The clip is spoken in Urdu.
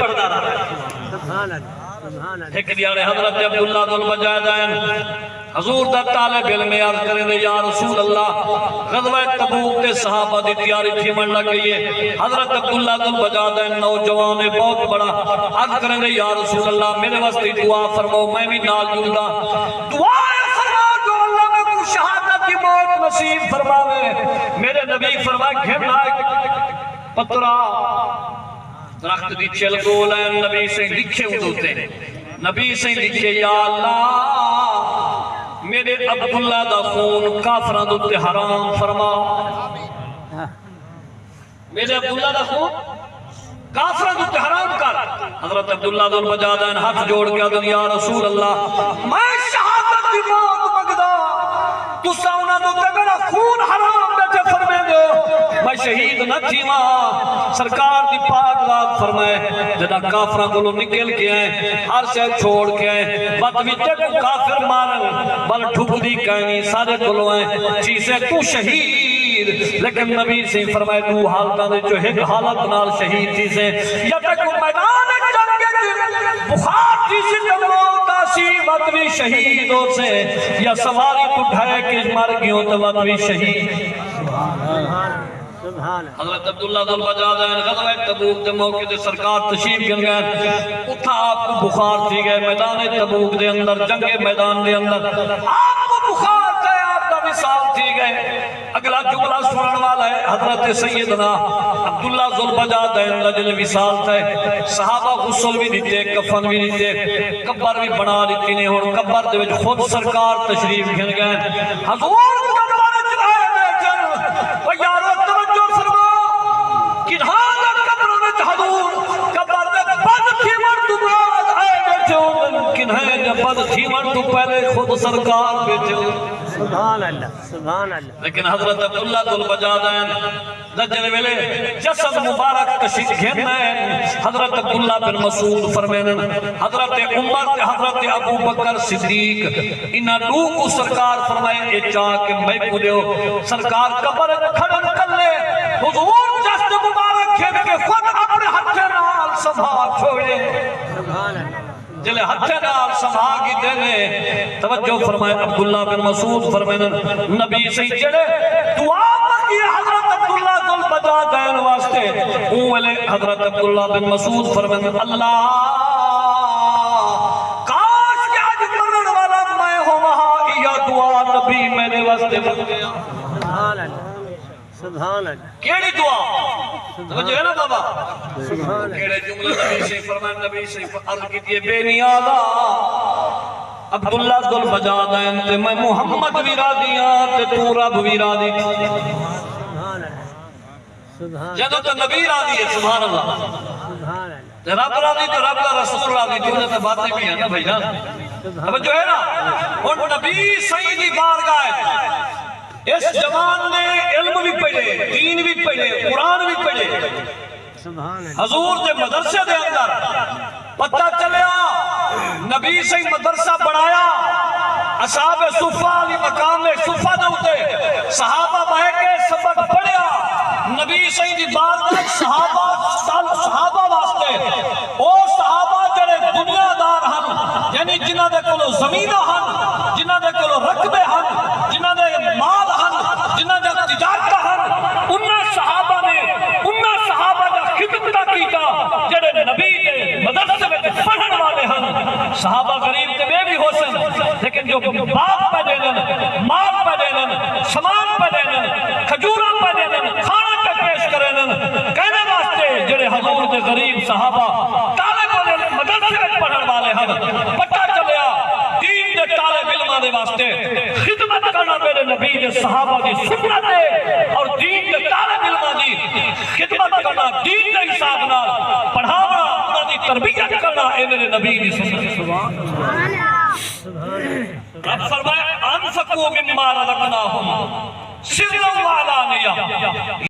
پڑھتا رہا. ایک دیارے حضرت عبداللہ ذو البجادین حضور دا طالب علم عرض کریں دے یا رسول اللہ غزوہ تبوک تے صحابہ دی تیاری تھی من لگ گئی ہے. حضرت عبداللہ ذو البجادین نوجوان بہت بڑا عرض کریں دے یا رسول اللہ میرے واسطے دعا فرماؤ میں بھی نال جڑا. دعا فرماؤ جو اللہ میں کو شہادت کی موت نصیب فرماوے. میرے نبی فرمائے گھرنا پترا درخت دی چل گول ہے. نبی سے لکھے ہوتے نبی سے لکھے یا اللہ میرے عبداللہ دا خون کافران دوتے حرام فرما. میرے عبداللہ دا خون کافران دوتے حرام کر. حضرت عبداللہ ذو البجادین ہاتھ جوڑ کے آدھن یا رسول اللہ میں شہادت دی موت مگدا تو ساؤنا دوتے میرا خون حرام بیٹے فرمے دو میں شہید نہ تھی ماں. سرکار دی پاک ذات فرمائے جدا کافرہ کو نکل کے آئے ہر سے چھوڑ کے آئے بدویتے کو کافر مارن بل ٹھک دی کہنی سارے کو آئے چیزیں تو شہید. لیکن نبی سے فرمائے دو حالتہ دے جو ایک حالت نال شہید چیزیں یا تک میدان جنگ بخار چیزیں تمام تاسی بدوی شہیدوں سے یا سواری تو ڈھائے کہ مر گیوں تو بدوی شہید. حضرت عبداللہ ذو البجادین غزوہ تبوک دے موقع دے سرکار تشریف گن گئے. اتھا آپ کو بخار تھی گئے میدان تبوک دے اندر جنگ میدان دے اندر آپ کو بخار تھے آپ کا وصال تھی گئے. اگلا جملہ سنن والا ہے حضرت سیدنا عبداللہ ذو البجادین لجل وصال تھے. صحابہ غسل بھی دیتے کفن بھی دیتے قبر بھی بنا دیتی نہیں اور قبر دے وچ خود سرکار تشریف گن گئے. حضور تو پہلے خود سرکار بیٹھے ہو. سبحان اللہ سبحان اللہ. لیکن حضرت عبداللہ ذو البجادین دجل ویلے جسد مبارک تشریف گھننا ہے. حضرت عبداللہ بن مسعود فرمینن حضرت عمر تے حضرت ابو بکر صدیق انہاں دو کو سرکار فرمائے اے چاہ کہ میں کو دیو. سرکار قبر کھڑن کر لے حضور جسد مبارک کھین کے خود اپنے ہتھے نال سنبھال چھوڑے. سبحان اللہ. جلے ہتھے نال سنبھال کی دینے توجہ فرمائے. عبداللہ بن مسعود فرمائے نبی سے جڑے دعا مانگی حضرت عبداللہ ذو البجادین واسطے اولے حضرت عبداللہ بن مسعود فرمائے اللہ کاش کہ آج مرن والا میں ہوں وہاں یا دعا نبی میں نے واسطے بن گیا. سبحان اللہ سبحان اللہ. کیڑی دعا توجہ ہے نا بابا سبحان اللہ. کیڑے جملے نبی سے فرمائے. نبی سے عرض کیجئے بے نیازا عبداللہ ذو البجادین تے میں محمد بھی راضی ہاں تے تو رب بھی راضی. سبحان اللہ سبحان جدو تو نبی راضی ہے سبحان اللہ سبحان اللہ. تے رب راضی تو رب کا رسول راضی. تو نے باتیں بھی ہیں نا بھائی جان. اب جو ہے نا اور نبی سیدی بارگاہ اس جوان نے علم بھی پڑھے دین بھی پڑھے قرآن بھی پڑھے. سبحان اللہ. حضور دے مدرسے دے اندر پتہ چلیا نبی سے مدرسہ بڑھایا. اصحاب صفہ علی مقام میں صفہ دوتے صحابہ بہ کے سبق پڑھیا. نبی سے دی بارگاہ صحابہ واسطے او صحابہ جڑے دنیا دار ہن یعنی جنہاں دے کولو زمیناں ہن جنہاں دے کولو رقبے ہن جنہاں دے مال ہن جنہاں دے تجارت ہن انہاں صحابہ نے انہاں صحابہ دا خدمت کیتا جڑے نبی دے مدرسے وچ پڑھن والے ہن. صحابہ غریب تے بے بھی ہو سن لیکن جو باغ پہ دینن مال پہ دینن سامان پہ دینن کھجوراں پہ دینن کھانا پہ پیش کرینن کہنے واسطے جڑے حضور دے غریب صحابہ طالب علم مدرسے وچ پڑھن والے ہن. پتہ چلیا دین دے طالب علماں دے واسطے خدمت کرنا میرے نبی دے صحابہ دی سنت ہے اور دین دے طالب علماں دی خدمت کرنا دین دے حساب نال پڑھانا انہاں دی تربیت کرنا اے میرے نبی دی سنت. سبحان اللہ. رب فرمائے انفقوا مما رزقناہم سرا وعلانیہ.